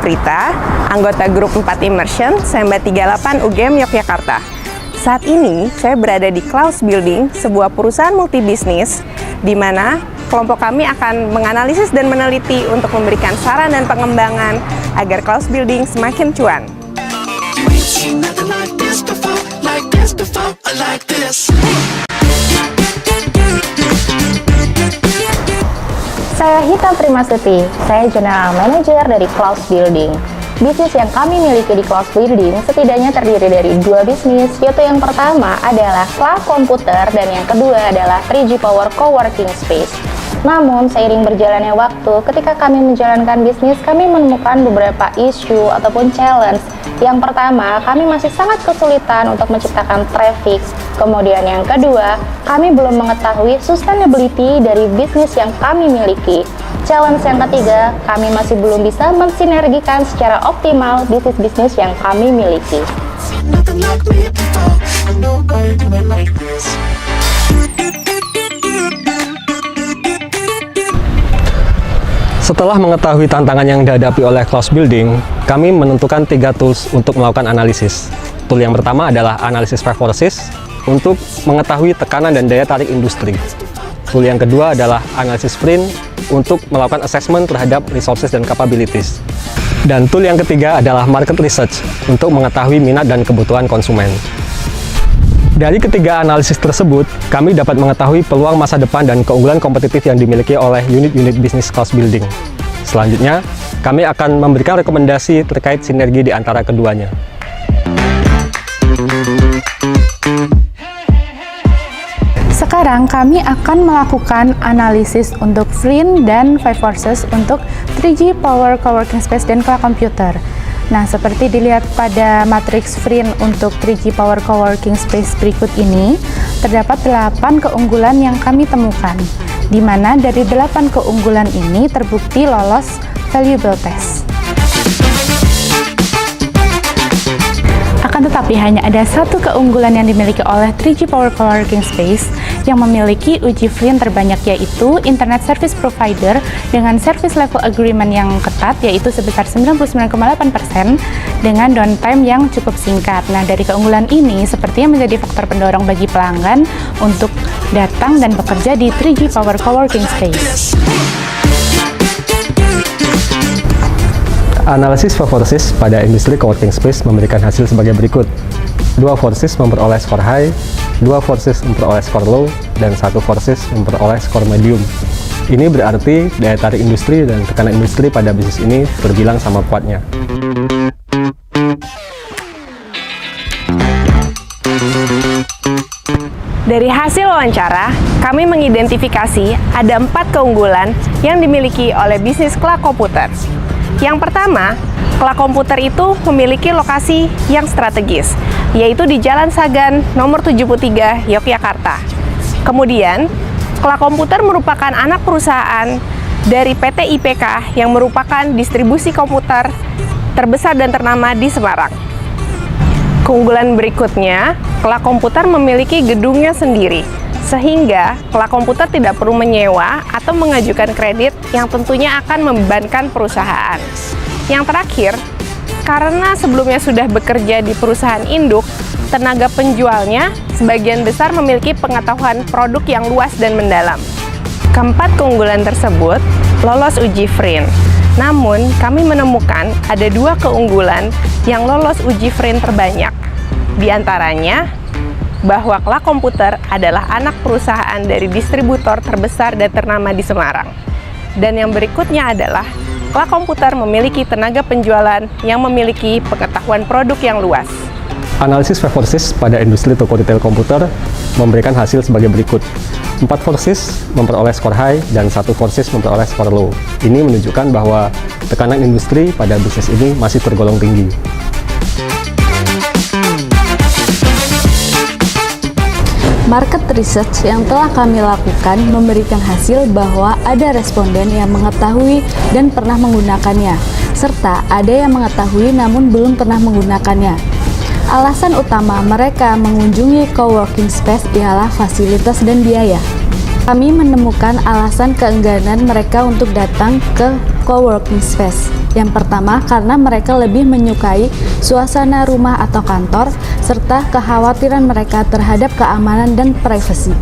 Prita, anggota grup 4 Immersion, Semba 38 UGM Yogyakarta. Saat ini, saya berada di Klaus Building, sebuah perusahaan multibisnis, di mana kelompok kami akan menganalisis dan meneliti untuk memberikan saran dan pengembangan agar Klaus Building semakin cuan. Saya Hita Primasuti, saya General Manager dari Klaus Building. Bisnis yang kami miliki di Klaus Building setidaknya terdiri dari 2 bisnis, yaitu yang pertama adalah Cloud Komputer dan yang kedua adalah 3G Power Coworking Space. Namun, seiring berjalannya waktu, ketika kami menjalankan bisnis, kami menemukan beberapa isu ataupun challenge. Yang pertama, kami masih sangat kesulitan untuk menciptakan traffic. Kemudian yang kedua, kami belum mengetahui sustainability dari bisnis yang kami miliki. Challenge yang ketiga, kami masih belum bisa mensinergikan secara optimal bisnis-bisnis yang kami miliki. Setelah mengetahui tantangan yang dihadapi oleh Klaus Building, kami menentukan 3 tools untuk melakukan analisis. Tool yang pertama adalah analisis five forces untuk mengetahui tekanan dan daya tarik industri. Tool yang kedua adalah analisis sprint untuk melakukan assessment terhadap resources dan capabilities. Dan tool yang ketiga adalah market research untuk mengetahui minat dan kebutuhan konsumen. Dari ketiga analisis tersebut, kami dapat mengetahui peluang masa depan dan keunggulan kompetitif yang dimiliki oleh unit-unit bisnis Klaus Building. Selanjutnya, kami akan memberikan rekomendasi terkait sinergi di antara keduanya. Sekarang kami akan melakukan analisis untuk Flynn dan Five Forces untuk 3G Power Coworking Space dan Cloud Computer. Nah, seperti dilihat pada matriks Flynn untuk 3G Power Coworking Space berikut ini, terdapat 8 keunggulan yang kami temukan, di mana dari 8 keunggulan ini terbukti lolos valuable test. Akan tetapi hanya ada 1 keunggulan yang dimiliki oleh 3G Power Coworking Space yang memiliki uji Flynn terbanyak, yaitu Internet Service Provider dengan Service Level Agreement yang ketat, yaitu sebesar 99,8% dengan downtime yang cukup singkat. Nah, dari keunggulan ini sepertinya menjadi faktor pendorong bagi pelanggan untuk datang dan bekerja di 3G Power Coworking Space. Analisis five forces pada industri coworking space memberikan hasil sebagai berikut. 2 forces memperoleh skor high, 2 forces memperoleh skor low, dan 1 forces memperoleh skor medium. Ini berarti daya tarik industri dan tekanan industri pada bisnis ini terbilang sama kuatnya. Dari hasil wawancara, kami mengidentifikasi ada 4 keunggulan yang dimiliki oleh bisnis Cloud Komputer. Yang pertama, Cloud Komputer itu memiliki lokasi yang strategis, yaitu di Jalan Sagan nomor 73, Yogyakarta. Kemudian, Cloud Komputer merupakan anak perusahaan dari PT IPK yang merupakan distribusi komputer terbesar dan ternama di Semarang. Keunggulan berikutnya, Cloud Komputer memiliki gedungnya sendiri, sehingga Cloud Komputer tidak perlu menyewa atau mengajukan kredit yang tentunya akan membebankan perusahaan. Yang terakhir, karena sebelumnya sudah bekerja di perusahaan induk, tenaga penjualnya sebagian besar memiliki pengetahuan produk yang luas dan mendalam. Keempat keunggulan tersebut lolos uji Flynn. Namun, kami menemukan ada 2 keunggulan yang lolos uji Flynn terbanyak. Di antaranya, bahwa Cloud Komputer adalah anak perusahaan dari distributor terbesar dan ternama di Semarang. Dan yang berikutnya adalah Cloud Komputer memiliki tenaga penjualan yang memiliki pengetahuan produk yang luas. Analisis five forces pada industri toko retail komputer memberikan hasil sebagai berikut. 4 forces memperoleh skor high dan 1 forces memperoleh skor low. Ini menunjukkan bahwa tekanan industri pada bisnis ini masih tergolong tinggi. Market research yang telah kami lakukan memberikan hasil bahwa ada responden yang mengetahui dan pernah menggunakannya, serta ada yang mengetahui namun belum pernah menggunakannya. Alasan utama mereka mengunjungi coworking space ialah fasilitas dan biaya. Kami menemukan alasan keengganan mereka untuk datang ke coworking space. Yang pertama, karena mereka lebih menyukai suasana rumah atau kantor, serta kekhawatiran mereka terhadap keamanan dan privasi.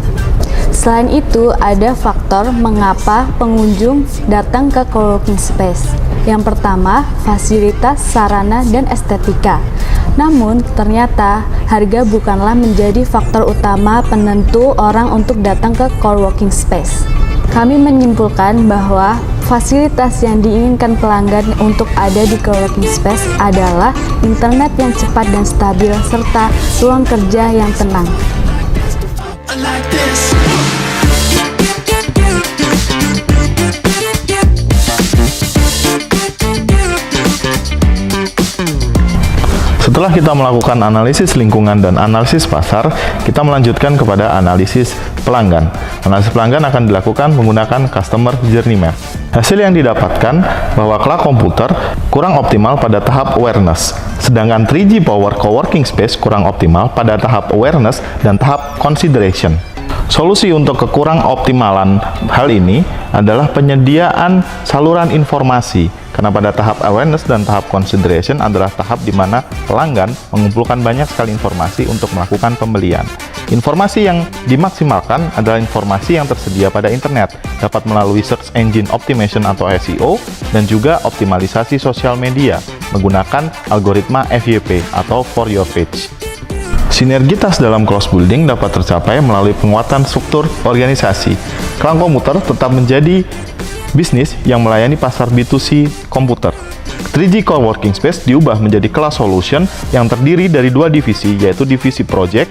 Selain itu, ada faktor mengapa pengunjung datang ke coworking space. Yang pertama, fasilitas, sarana, dan estetika. Namun, ternyata harga bukanlah menjadi faktor utama penentu orang untuk datang ke coworking space. Kami menyimpulkan bahwa fasilitas yang diinginkan pelanggan untuk ada di coworking space adalah internet yang cepat dan stabil serta ruang kerja yang tenang. Setelah kita melakukan analisis lingkungan dan analisis pasar, kita melanjutkan kepada analisis pelanggan. Analisis pelanggan akan dilakukan menggunakan Customer Journey Map. Hasil yang didapatkan bahwa Cloud Computer kurang optimal pada tahap awareness, sedangkan 3G Power Coworking Space kurang optimal pada tahap awareness dan tahap consideration. Solusi untuk kekurang optimalan hal ini adalah penyediaan saluran informasi, karena pada tahap awareness dan tahap consideration adalah tahap di mana pelanggan mengumpulkan banyak sekali informasi untuk melakukan pembelian. Informasi yang dimaksimalkan adalah informasi yang tersedia pada internet, dapat melalui search engine optimization atau SEO, dan juga optimalisasi sosial media menggunakan algoritma FYP atau For Your Page. Sinergitas dalam cross building dapat tercapai melalui penguatan struktur organisasi. Cloud Computer tetap menjadi bisnis yang melayani pasar B2C komputer. 3G Coworking Space diubah menjadi Cloud Solution yang terdiri dari dua divisi, yaitu divisi Project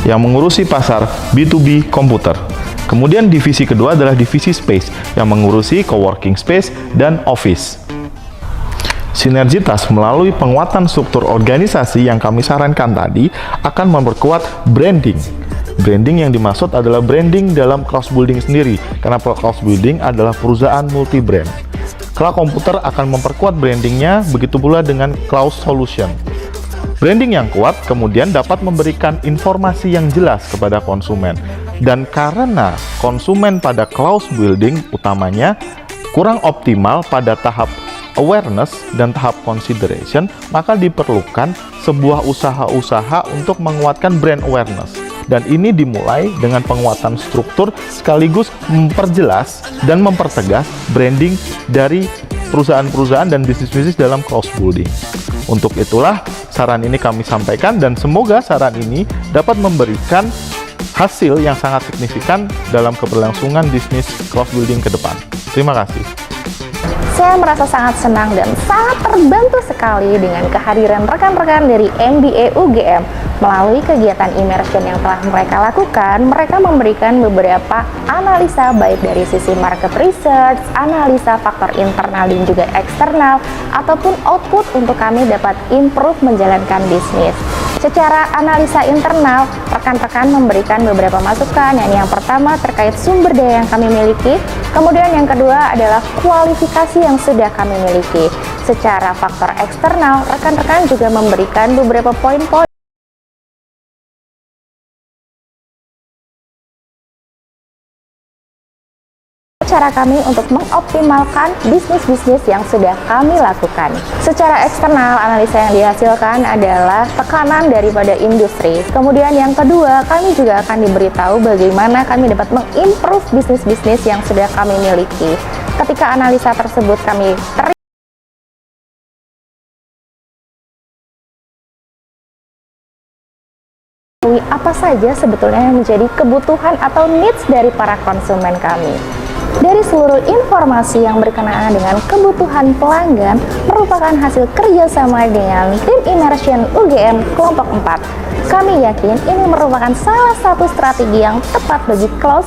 yang mengurusi pasar B2B komputer. Kemudian divisi kedua adalah divisi Space yang mengurusi coworking space dan office. Sinergitas melalui penguatan struktur organisasi yang kami sarankan tadi akan memperkuat branding. Branding yang dimaksud adalah branding dalam cross building sendiri, karena cross building adalah perusahaan multi brand. Cloud Computer akan memperkuat brandingnya, begitu pula dengan Cloud Solution. Branding yang kuat kemudian dapat memberikan informasi yang jelas kepada konsumen, dan karena konsumen pada cloud building utamanya kurang optimal pada tahap awareness dan tahap consideration, maka diperlukan sebuah usaha-usaha untuk menguatkan brand awareness. Dan ini dimulai dengan penguatan struktur sekaligus memperjelas dan mempertegas branding dari perusahaan-perusahaan dan bisnis-bisnis dalam cross building. Untuk itulah saran ini kami sampaikan, dan semoga saran ini dapat memberikan hasil yang sangat signifikan dalam keberlangsungan bisnis cross building ke depan. Terima kasih. Saya merasa sangat senang dan sangat terbantu sekali dengan kehadiran rekan-rekan dari MBA UGM. Melalui kegiatan immersion yang telah mereka lakukan, mereka memberikan beberapa analisa baik dari sisi market research, analisa faktor internal dan juga eksternal, ataupun output untuk kami dapat improve menjalankan bisnis. Secara analisa internal, rekan-rekan memberikan beberapa masukan, yang pertama terkait sumber daya yang kami miliki, kemudian yang kedua adalah kualifikasi yang sudah kami miliki. Secara faktor eksternal, rekan-rekan juga memberikan beberapa poin-poin cara kami untuk mengoptimalkan bisnis-bisnis yang sudah kami lakukan. Secara eksternal, analisa yang dihasilkan adalah tekanan daripada industri. Kemudian yang kedua, kami juga akan diberitahu bagaimana kami dapat mengimprove bisnis-bisnis yang sudah kami miliki. Ketika analisa tersebut kami apa saja sebetulnya yang menjadi kebutuhan atau needs dari para konsumen kami. Dari seluruh informasi yang berkenaan dengan kebutuhan pelanggan merupakan hasil kerjasama dengan tim immersion UGM kelompok 4. Kami yakin ini merupakan salah satu strategi yang tepat bagi cloud